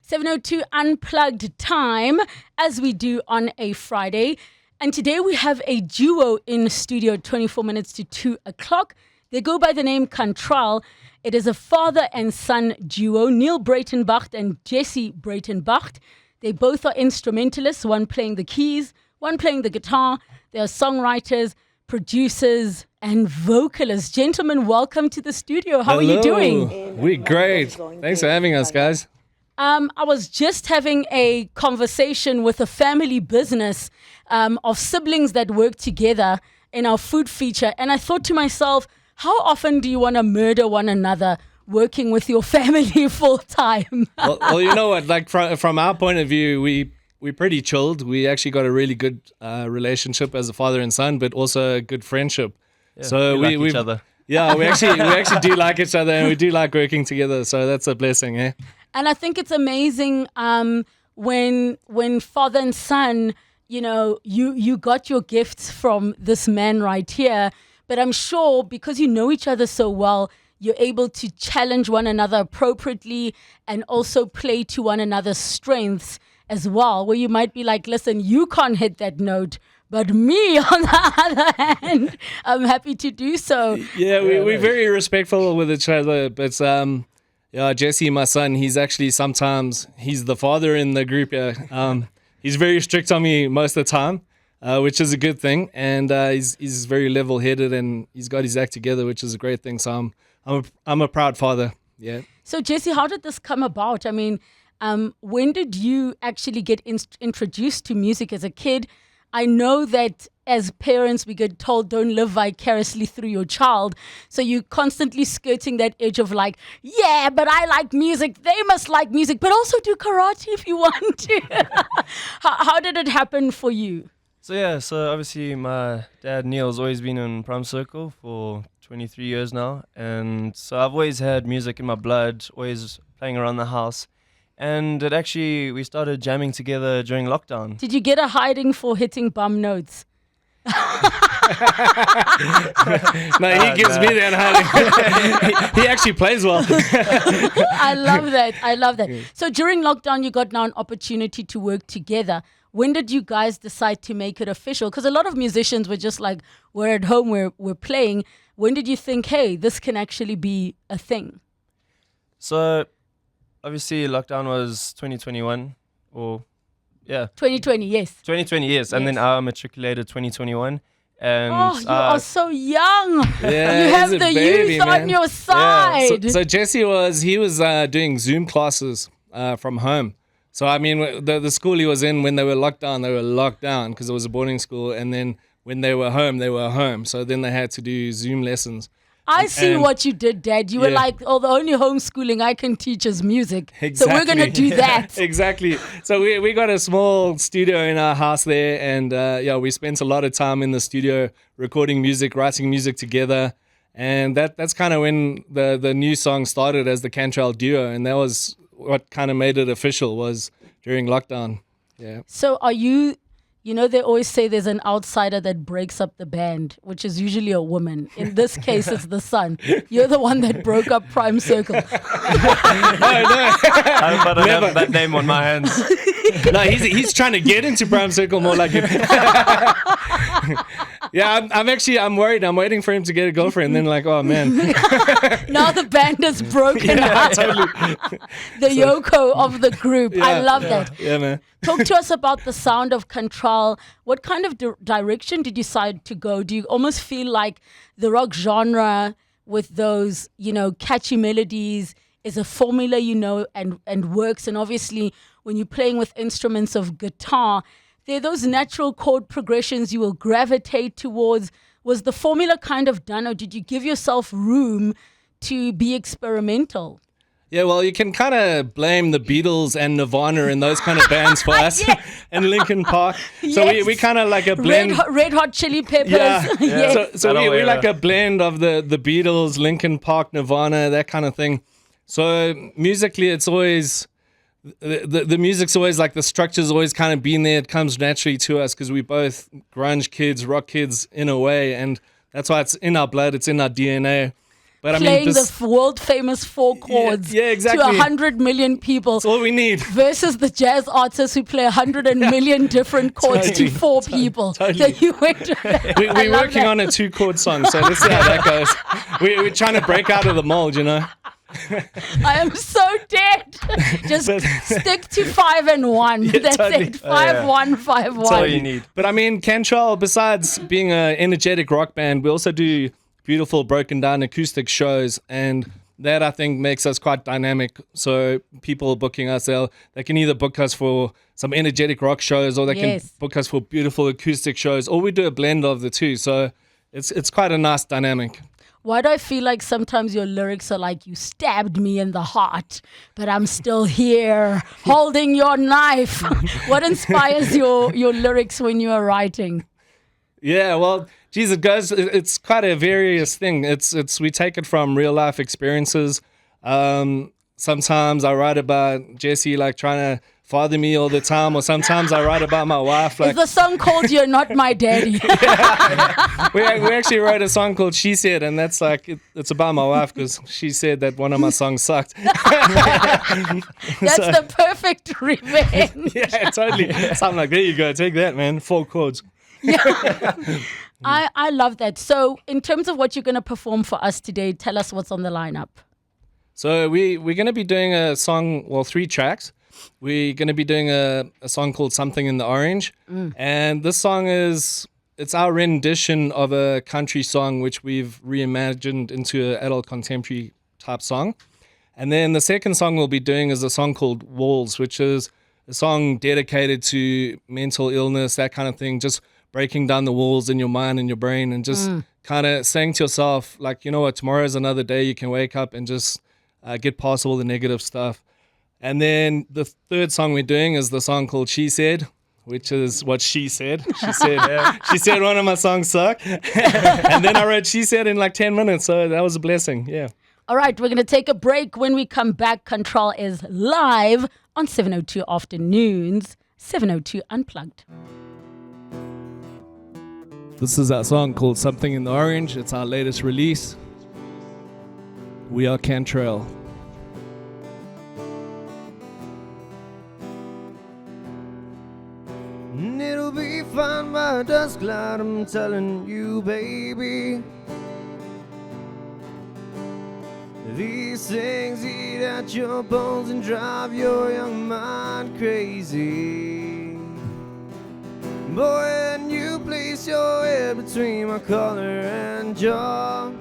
7:02 Unplugged time, as we do on a Friday. And today we have a duo in studio, 24 minutes to 2 o'clock. They go by the name Cantrel. It is a father and son duo, Neil Breytenbach and Jesse Breytenbach. They both are instrumentalists, one playing the keys, one playing the guitar. They are songwriters, producers, and vocalists. Gentlemen, welcome to the studio. How are you doing? We're great. Thanks for having us, guys. I was just having a conversation with a family business of siblings that work together in our food feature. And I thought to myself, how often do you want to murder one another working with your family full time? Well, you know what? Like from our point of view, we're pretty chilled. We actually got a really good relationship as a father and son, but also a good friendship. Yeah, so we like each other. Yeah, we actually do like each other, and we do like working together. So that's a blessing, eh? And I think it's amazing when father and son, you know, you got your gifts from this man right here. But I'm sure because you know each other so well, you're able to challenge one another appropriately and also play to one another's strengths as well, where you might be like, listen, you can't hit that note, but me, on the other hand, I'm happy to do so. Yeah, we're very respectful with each other, but yeah, Jesse, my son, he's actually sometimes, he's the father in the group. Yeah. He's very strict on me most of the time, which is a good thing, and he's very level-headed, and he's got his act together, which is a great thing. So I'm a proud father. Yeah. So Jesse, how did this come about? I mean, when did you actually get introduced to music as a kid? I know that as parents, we get told don't live vicariously through your child. So you're constantly skirting that edge of like, yeah, but I like music. They must like music, but also do karate if you want to. How did it happen for you? So obviously my dad Neil's always been in Prime Circle for 23 years now. And so I've always had music in my blood, always playing around the house. And we started jamming together during lockdown. Did you get a hiding for hitting bum notes? No, he gives me that hiding. He actually plays well. I love that. Yeah. So during lockdown, you got now an opportunity to work together. When did you guys decide to make it official? Because a lot of musicians were just like, we're at home, we're playing. When did you think, hey, this can actually be a thing? So obviously, lockdown was 2021, 2020, yes. 2020, yes. And then I matriculated 2021. And you are so young. Yeah, you have the baby, youth man. on your side. Yeah. So Jesse was doing Zoom classes from home. So, I mean, the school he was in, when they were locked down because it was a boarding school. And then when they were home. So then they had to do Zoom lessons. I see what you did, Dad. You were like, the only homeschooling I can teach is music. Exactly. So we're going to do that. Exactly. So we got a small studio in our house there. And we spent a lot of time in the studio recording music, writing music together. And that's kind of when the new song started as the Cantrel duo. And that was what kind of made it official, was during lockdown. Yeah. So are you... You know, they always say there's an outsider that breaks up the band, which is usually a woman. In this case, it's the son. You're the one that broke up Prime Circle. No. I don't have that name on my hands. No, he's trying to get into Prime Circle more like it. Yeah, I'm worried. I'm waiting for him to get a girlfriend. Then like, oh man. Now the band is broken up. Totally. The Yoko of the group. Yeah, I love that. Yeah, man. Talk to us about the sound of Cantrel. What kind of direction did you decide to go? Do you almost feel like the rock genre with those, catchy melodies is a formula, and works? And obviously, when you're playing with instruments of guitar, there are those natural chord progressions you will gravitate towards. Was the formula kind of done, or did you give yourself room to be experimental? Yeah, well, you can kind of blame the Beatles and Nirvana and those kind of bands for us, and Linkin Park. So we kind of like a blend. Red Hot Chili Peppers. Yeah. Yes. So we like a blend of the Beatles, Linkin Park, Nirvana, that kind of thing. So musically, it's always the music's always like, the structure's always kind of been there. It comes naturally to us because we both grunge kids, rock kids in a way, and that's why it's in our blood. It's in our DNA. But playing I mean, the world famous four chords yeah, exactly. to 100 million people. That's all we need. Versus the jazz artists who play 100 million different chords to four people. Totally. So you went to We're working on a 2-chord song, so let's see how that goes. We're trying to break out of the mold, you know. I am so dead. Just stick to 5 and 1. That's totally. it. 5 1 5 1. That's all you need. But I mean, Cantrel, besides being an energetic rock band, we also do beautiful broken down acoustic shows, and that I think makes us quite dynamic. So people booking us, they can either book us for some energetic rock shows, or they can book us for beautiful acoustic shows, or we do a blend of the two. So it's quite a nice dynamic. Why do I feel like sometimes your lyrics are like, you stabbed me in the heart, but I'm still here holding your knife? What inspires your lyrics when you are writing? Yeah, well, geez, it's quite a various thing. We take it from real life experiences. Sometimes I write about Jesse like trying to father me all the time, or sometimes I write about my wife. Like, is the song called "You're Not My Daddy"? we actually wrote a song called "She Said," and that's like it's about my wife because she said that one of my songs sucked. That's the perfect revenge. Yeah, totally. So I'm like, there you go, take that, man. 4 chords. I love that. So in terms of what you're going to perform for us today, tell us what's on the lineup. So we're going to be doing a song, 3 tracks. We're going to be doing a song called Something in the Orange. And this song it's our rendition of a country song which we've reimagined into an adult contemporary type song. And then the second song we'll be doing is a song called Walls, which is a song dedicated to mental illness, that kind of thing, just breaking down the walls in your mind and your brain, and just kind of saying to yourself, like, you know what, tomorrow's another day. You can wake up and just get past all the negative stuff. And then the third song we're doing is the song called She Said, which is what she said. She said one of my songs suck. And then I wrote She Said in like 10 minutes. So that was a blessing. Yeah. All right, we're going to take a break. When we come back, Cantrel is live on 702 Afternoons, 702 Unplugged. This is our song called Something in the Orange. It's our latest release. We are Cantrel. It'll be fine by dusk light, I'm telling you, baby. These things eat at your bones and drive your young mind crazy. Boy, when you place your head between my collar and jaw,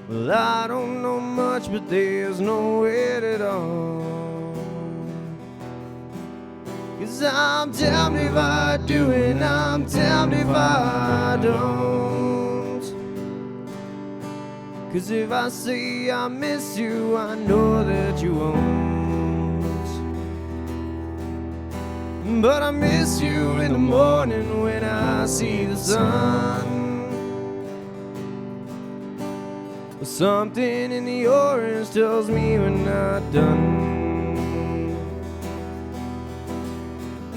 well, I don't know much, but there's no way at all. 'Cause I'm damned if I do and I'm damned if I don't. 'Cause if I say I miss you, I know that you won't. But I miss you in the morning when I see the sun. Something in the orange tells me we're not done.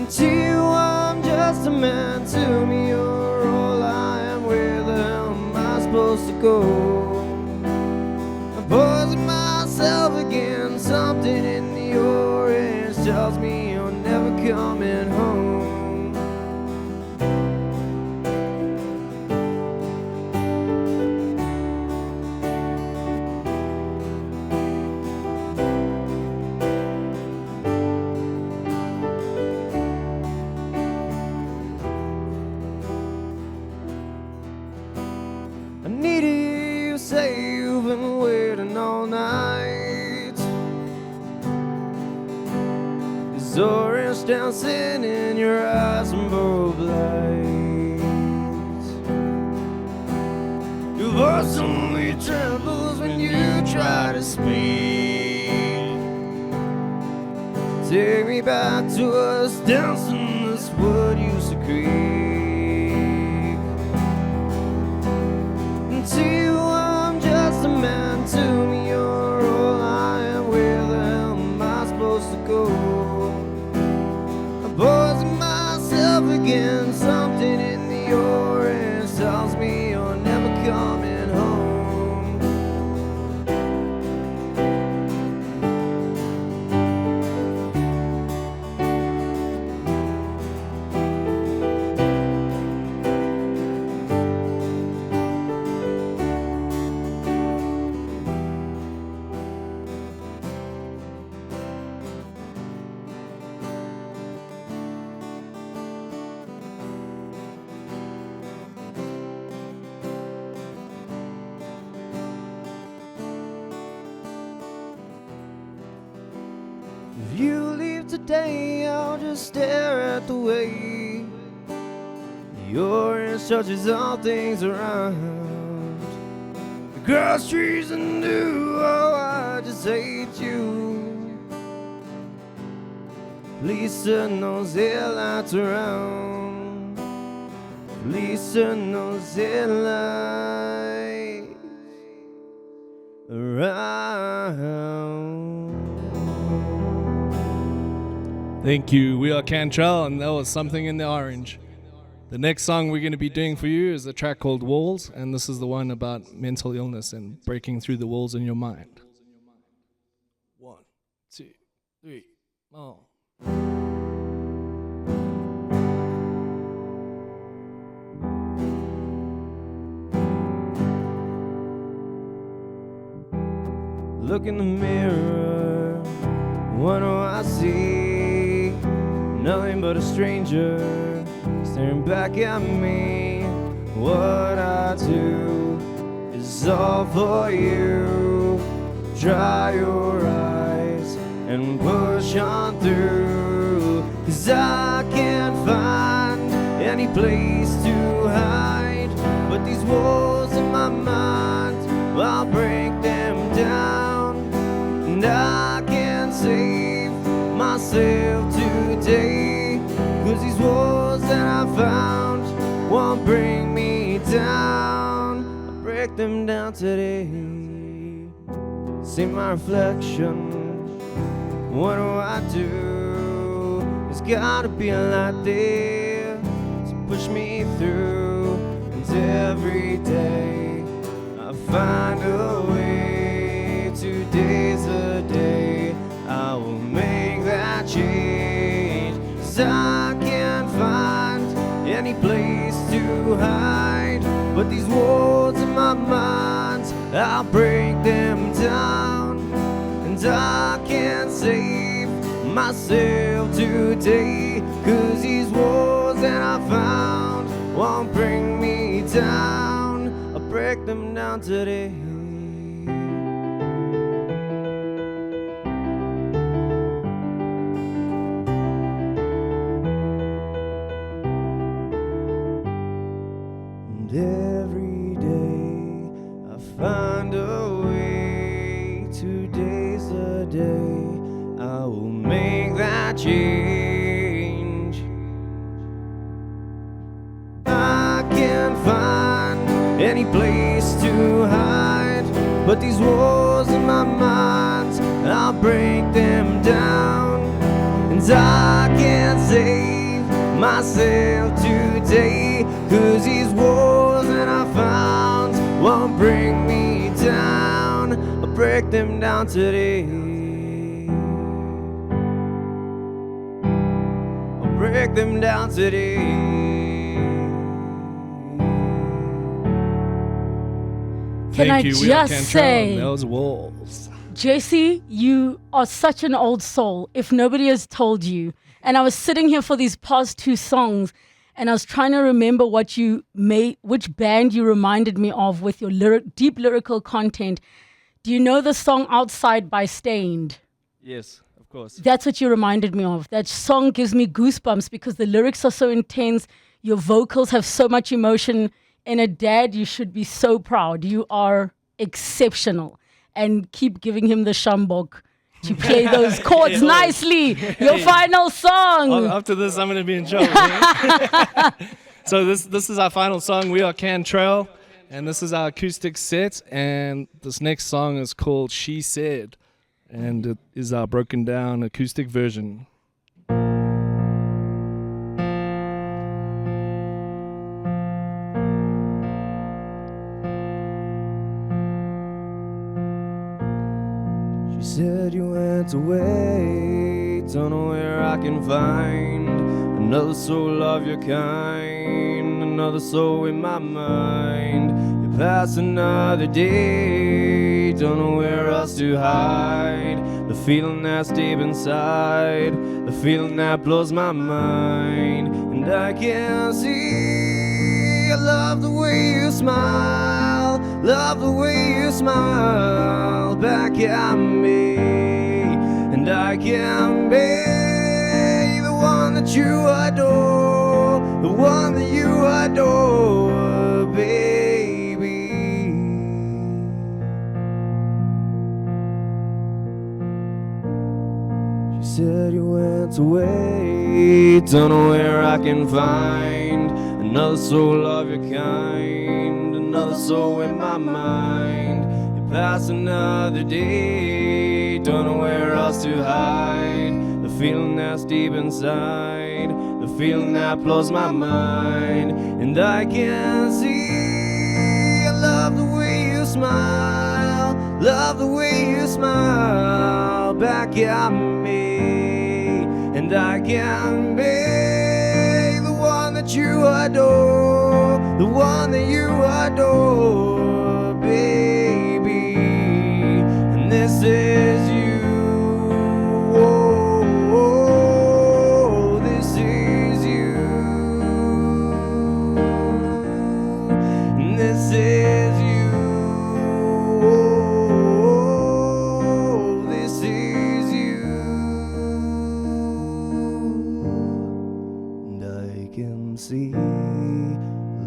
To you I'm just a man, to me you're all I am. Where the hell am I supposed to go? I'm poisoning myself again. Something in the orange tells me you're never coming home. I need to hear you say you've been waiting all night. This orange dancing in your eyes and bulb lights. Your voice only trembles when you try to speak. Take me back to us dancing this wood used to creep. To you I'm just a man, to me you're all I am. Where the hell am I supposed to go? I'm poisoning myself again. Something in the orange tells me you're never coming. If you leave today, I'll just stare at the way your inch touches all things around. The grass, trees, and dew, oh, I just hate you. Please turn those headlights around. Please turn those headlights around. Thank you. We are Cantrel, and that was Something in the Orange. The next song we're going to be doing for you is a track called Walls, and this is the one about mental illness and breaking through the walls in your mind. 1, 2, 3, oh. Look in the mirror, what do I see? Nothing but a stranger staring back at me. What I do is all for you. Dry your eyes and push on through, 'cause I can't find any place to hide. But these walls in my mind, I'll break them down. And I can't save myself today, 'cause these walls that I found won't bring me down. I'll break them down today. See my reflection, what do I do? There's gotta be a light there to push me through. And every day I find a way. Today's the day I will make that change. 'Cause I can't find any place to hide. But these walls in my mind, I'll break them down. And I can't save myself today, 'cause these walls that I found won't bring me down. I'll break them down today. And every day I find a way. Today's the day I will make that change. I can't find any place to hide, but these walls in my mind, I'll break them down. And I can't save myself today, 'cause these walls that I found won't bring me down. I'll break them down today. I'll break them down today. Can I Thank you. We are just Cantrel, say, and those walls. Jesse, you are such an old soul, if nobody has told you. And I was sitting here for these past 2 songs, and I was trying to remember what you made, which band you reminded me of with your deep lyrical content. Do you know the song Outside by Stained? Yes, of course. That's what you reminded me of. That song gives me goosebumps because the lyrics are so intense. Your vocals have so much emotion. And a dad, you should be so proud. You are exceptional. And keep giving him the shambok to play those chords nicely. Your final song. After this, I'm going to be in trouble. Man. So this is our final song. We are Cantrel, and this is our acoustic set. And this next song is called She Said, and it is our broken down acoustic version. She said you went away, don't know where I can find another soul of your kind, another soul in my mind. You pass another day, don't know where else to hide. The feeling that's deep inside, the feeling that blows my mind. And I can see, I love the way you smile, love the way you smile back at me. And I I can be the one that you adore, the one that you adore, baby. She said you went away, don't know where I can find another soul of your kind, another soul in my mind. You pass another day, don't know where else to hide. The feeling that's deep inside, the feeling that blows my mind. And I can see, I love the way you smile, love the way you smile back at me. And I can be the one that you adore, the one that you adore, baby. And this is you, oh, oh, this is you. And this is you, oh, this is you. And I can see,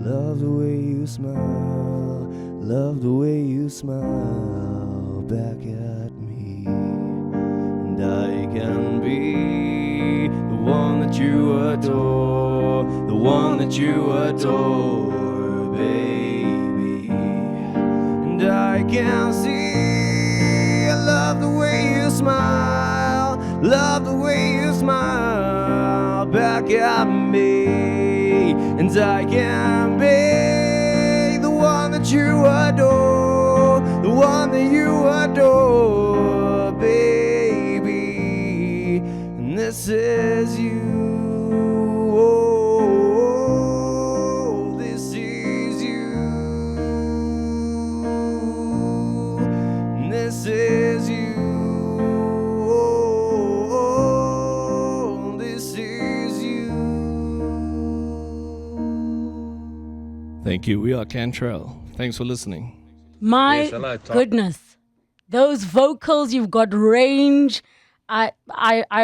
love the way you smile, love the way you smile back at me. And I can be the one that you adore, the one that you adore, baby. And I can see, I love the way you smile, love the way you smile back at me. And I can be the one that you adore, the one that you adore, baby. And this is you, oh, this is you. And this is you, oh, this is you. Thank you. We are Cantrel. Thanks for listening. My Yes, hello, Tom. goodness. Those vocals, you've got range. I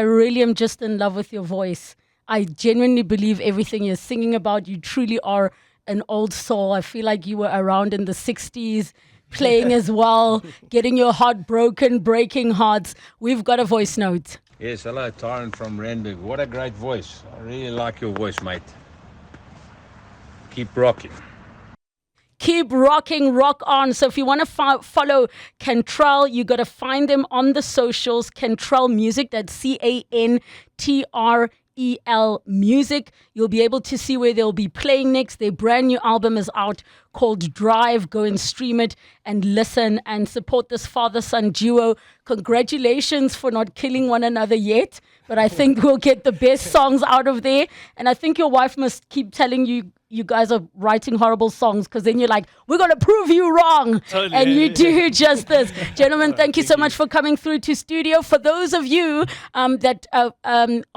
really am just in love with your voice. I genuinely believe everything you're singing about. You truly are an old soul. I feel like you were around in the 60s, playing as well, getting your heart broken, breaking hearts. We've got a voice note. Yes, hello, Tyron from Randburg. What a great voice. I really like your voice, mate. Keep rocking. Keep rocking, rock on. So if you want to follow Cantrel, you got to find them on the socials. Cantrel Music, that's Cantrel Music. You'll be able to see where they'll be playing next. Their brand new album is out called Drive. Go and stream it and listen and support this father-son duo. Congratulations for not killing one another yet, but I think we'll get the best songs out of there. And I think your wife must keep telling you guys are writing horrible songs, because then you're like, we're going to prove you wrong. Totally. And you do just this. Gentlemen, thank you so much for coming through to studio. For those of you that are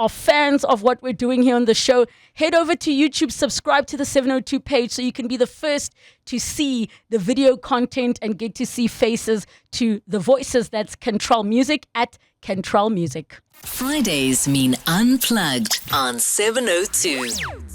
fans of what we're doing here on the show, head over to YouTube, subscribe to the 702 page so you can be the first to see the video content and get to see faces to the voices. That's Cantrel Music at Cantrel Music. Fridays mean Unplugged on 702.